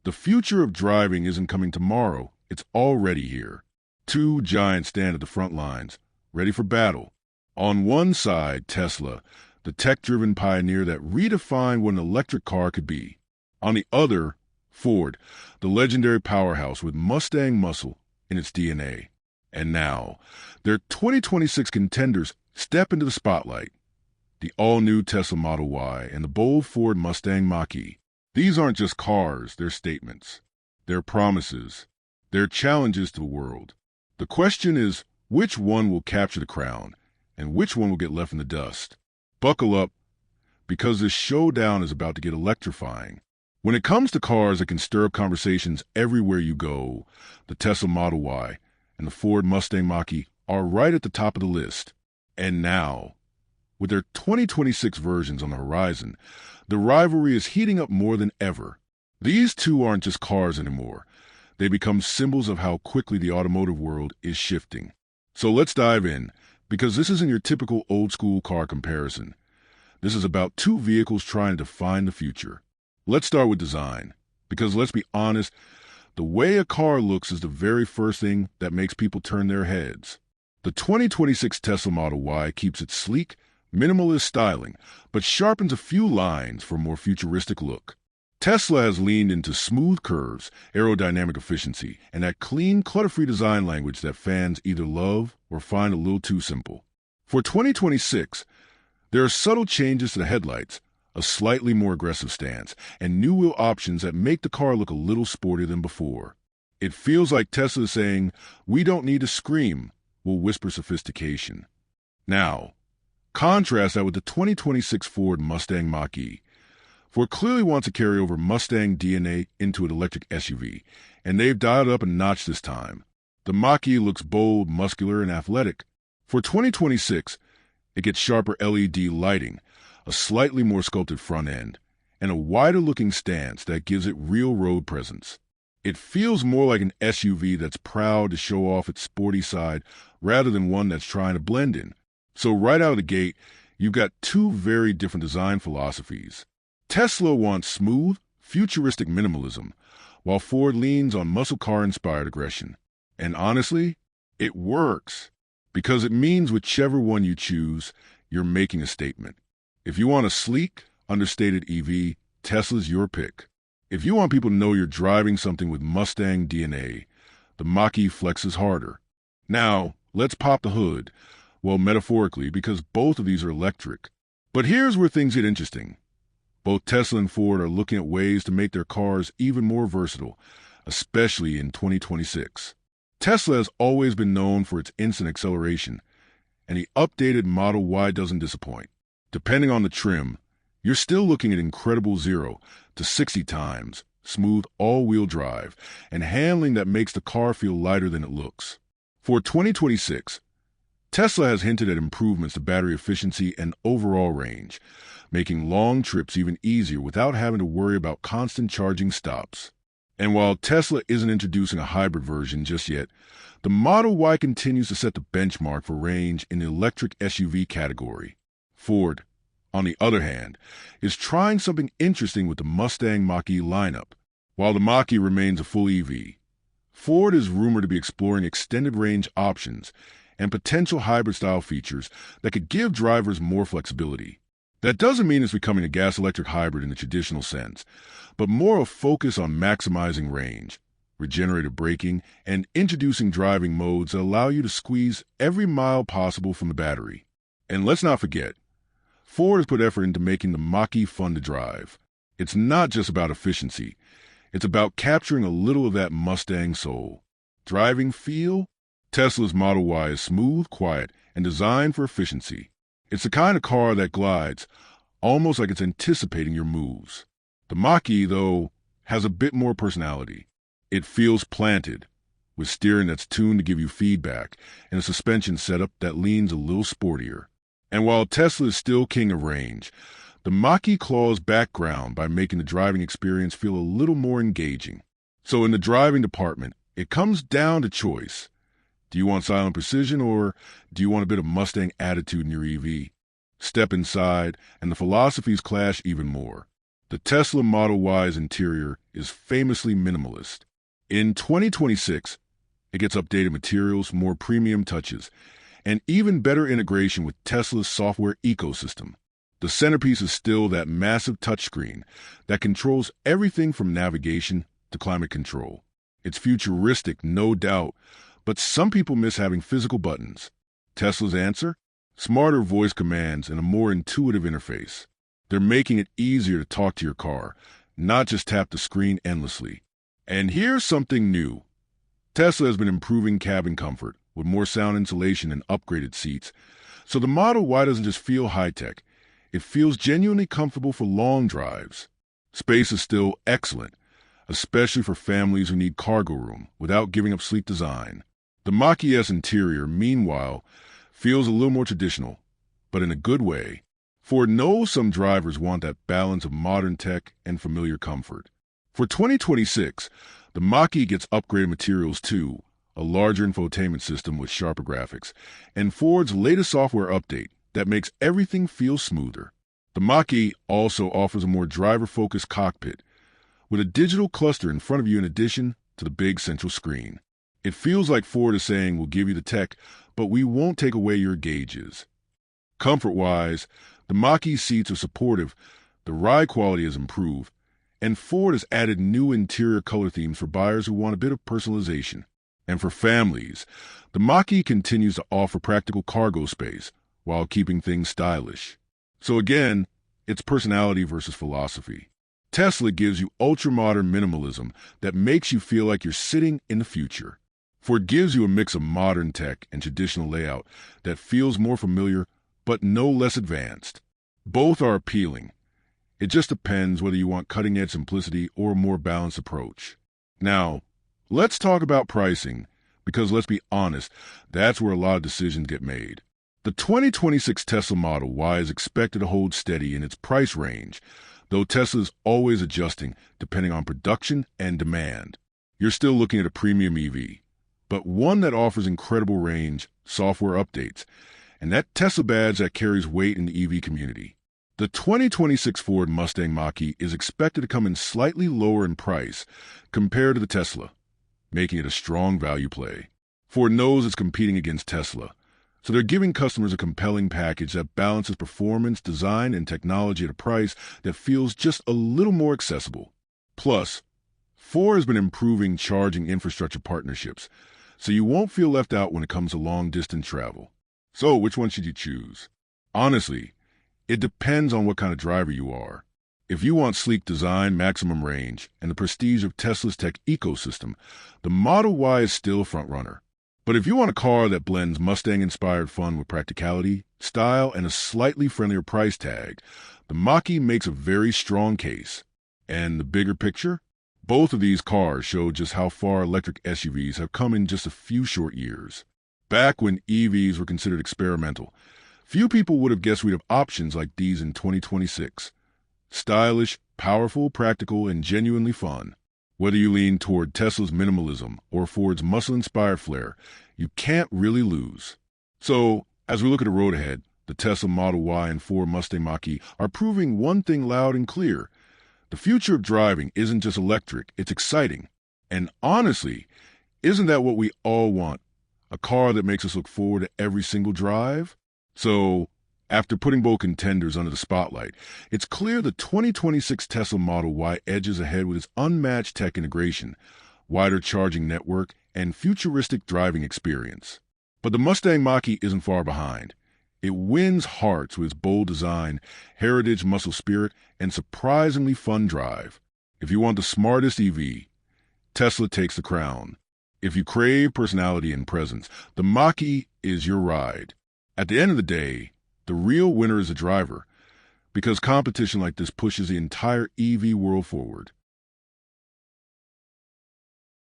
The future of driving isn't coming tomorrow, it's already here. Two giants stand at the front lines, ready for battle. On one side, Tesla, the tech-driven pioneer that redefined what an electric car could be. On the other, Ford, the legendary powerhouse with Mustang muscle in its DNA. And now, their 2026 contenders step into the spotlight. The all-new Tesla Model Y and the bold Ford Mustang Mach-E. These aren't just cars, they're statements. They're promises. They're challenges to the world. The question is, which one will capture the crown, and which one will get left in the dust? Buckle up, because this showdown is about to get electrifying. When it comes to cars that can stir up conversations everywhere you go, the Tesla Model Y and the Ford Mustang Mach-E are right at the top of the list. And now, with their 2026 versions on the horizon, the rivalry is heating up more than ever. These two aren't just cars anymore. They become symbols of how quickly the automotive world is shifting. So let's dive in, because this isn't your typical old-school car comparison. This is about two vehicles trying to define the future. Let's start with design, because let's be honest, the way a car looks is the very first thing that makes people turn their heads. The 2026 Tesla Model Y keeps it sleek, minimalist styling, but sharpens a few lines for a more futuristic look. Tesla has leaned into smooth curves, aerodynamic efficiency, and that clean, clutter-free design language that fans either love or find a little too simple. For 2026, there are subtle changes to the headlights, a slightly more aggressive stance, and new wheel options that make the car look a little sportier than before. It feels like Tesla is saying, we don't need to scream, we'll whisper sophistication. Now, contrast that with the 2026 Ford Mustang Mach-E. Ford clearly wants to carry over Mustang DNA into an electric SUV, and they've dialed up a notch this time. The Mach-E looks bold, muscular, and athletic. For 2026, it gets sharper LED lighting, a slightly more sculpted front end, and a wider-looking stance that gives it real road presence. It feels more like an SUV that's proud to show off its sporty side rather than one that's trying to blend in. So right out of the gate, you've got two very different design philosophies. Tesla wants smooth, futuristic minimalism, while Ford leans on muscle car-inspired aggression. And honestly, it works, because it means whichever one you choose, you're making a statement. If you want a sleek, understated EV, Tesla's your pick. If you want people to know you're driving something with Mustang DNA, the Mach-E flexes harder. Now, let's pop the hood. Well, metaphorically, because both of these are electric. But here's where things get interesting. Both Tesla and Ford are looking at ways to make their cars even more versatile, especially in 2026. Tesla has always been known for its instant acceleration, and the updated Model Y doesn't disappoint. Depending on the trim, you're still looking at incredible 0 to 60 times, smooth all-wheel drive, and handling that makes the car feel lighter than it looks. For 2026, Tesla has hinted at improvements to battery efficiency and overall range, making long trips even easier without having to worry about constant charging stops. And while Tesla isn't introducing a hybrid version just yet, the Model Y continues to set the benchmark for range in the electric SUV category. Ford, on the other hand, is trying something interesting with the Mustang Mach-E lineup. While the Mach-E remains a full EV, Ford is rumored to be exploring extended range options and potential hybrid-style features that could give drivers more flexibility. That doesn't mean it's becoming a gas-electric hybrid in the traditional sense, but more a focus on maximizing range, regenerative braking, and introducing driving modes that allow you to squeeze every mile possible from the battery. And let's not forget, Ford has put effort into making the Mach-E fun to drive. It's not just about efficiency. It's about capturing a little of that Mustang soul. Driving feel? Tesla's Model Y is smooth, quiet, and designed for efficiency. It's the kind of car that glides, almost like it's anticipating your moves. The Mach-E, though, has a bit more personality. It feels planted, with steering that's tuned to give you feedback, and a suspension setup that leans a little sportier. And while Tesla is still king of range, the Mach-E claws background by making the driving experience feel a little more engaging. So in the driving department, it comes down to choice. Do you want silent precision, or do you want a bit of Mustang attitude in your EV? Step inside, and the philosophies clash even more. The Tesla Model Y's interior is famously minimalist. In 2026, it gets updated materials, more premium touches, and even better integration with Tesla's software ecosystem. The centerpiece is still that massive touchscreen that controls everything from navigation to climate control. It's futuristic, no doubt, but some people miss having physical buttons. Tesla's answer? Smarter voice commands and a more intuitive interface. They're making it easier to talk to your car, not just tap the screen endlessly. And here's something new. Tesla has been improving cabin comfort with more sound insulation and upgraded seats. So the Model Y doesn't just feel high-tech, it feels genuinely comfortable for long drives. Space is still excellent, especially for families who need cargo room without giving up sleek design. The Mach-E interior, meanwhile, feels a little more traditional, but in a good way. Ford knows some drivers want that balance of modern tech and familiar comfort. For 2026, the Mach-E gets upgraded materials too, a larger infotainment system with sharper graphics, and Ford's latest software update that makes everything feel smoother. The Mach-E also offers a more driver-focused cockpit, with a digital cluster in front of you in addition to the big central screen. It feels like Ford is saying we'll give you the tech, but we won't take away your gauges. Comfort-wise, the Mach-E seats are supportive, the ride quality has improved, and Ford has added new interior color themes for buyers who want a bit of personalization. And for families, the Mach-E continues to offer practical cargo space while keeping things stylish. So again, it's personality versus philosophy. Tesla gives you ultra-modern minimalism that makes you feel like you're sitting in the future. Ford gives you a mix of modern tech and traditional layout that feels more familiar but no less advanced. Both are appealing. It just depends whether you want cutting-edge simplicity or a more balanced approach. Now, let's talk about pricing, because let's be honest, that's where a lot of decisions get made. The 2026 Tesla Model Y is expected to hold steady in its price range, though Tesla is always adjusting depending on production and demand. You're still looking at a premium EV, but one that offers incredible range, software updates, and that Tesla badge that carries weight in the EV community. The 2026 Ford Mustang Mach-E is expected to come in slightly lower in price compared to the Tesla, making it a strong value play. Ford knows it's competing against Tesla, so they're giving customers a compelling package that balances performance, design, and technology at a price that feels just a little more accessible. Plus, Ford has been improving charging infrastructure partnerships, so you won't feel left out when it comes to long-distance travel. So, which one should you choose? Honestly, it depends on what kind of driver you are. If you want sleek design, maximum range, and the prestige of Tesla's tech ecosystem, the Model Y is still a frontrunner. But if you want a car that blends Mustang-inspired fun with practicality, style, and a slightly friendlier price tag, the Mach-E makes a very strong case. And the bigger picture? Both of these cars show just how far electric SUVs have come in just a few short years. Back when EVs were considered experimental, few people would have guessed we'd have options like these in 2026. Stylish, powerful, practical, and genuinely fun. Whether you lean toward Tesla's minimalism or Ford's muscle-inspired flair, you can't really lose. So, as we look at the road ahead, the Tesla Model Y and Ford Mustang Mach-E are proving one thing loud and clear. The future of driving isn't just electric, it's exciting. And honestly, isn't that what we all want? A car that makes us look forward to every single drive? So, after putting both contenders under the spotlight, it's clear the 2026 Tesla Model Y edges ahead with its unmatched tech integration, wider charging network, and futuristic driving experience. But the Mustang Mach-E isn't far behind. It wins hearts with its bold design, heritage muscle spirit, and surprisingly fun drive. If you want the smartest EV, Tesla takes the crown. If you crave personality and presence, the Mach-E is your ride. At the end of the day, the real winner is the driver, because competition like this pushes the entire EV world forward.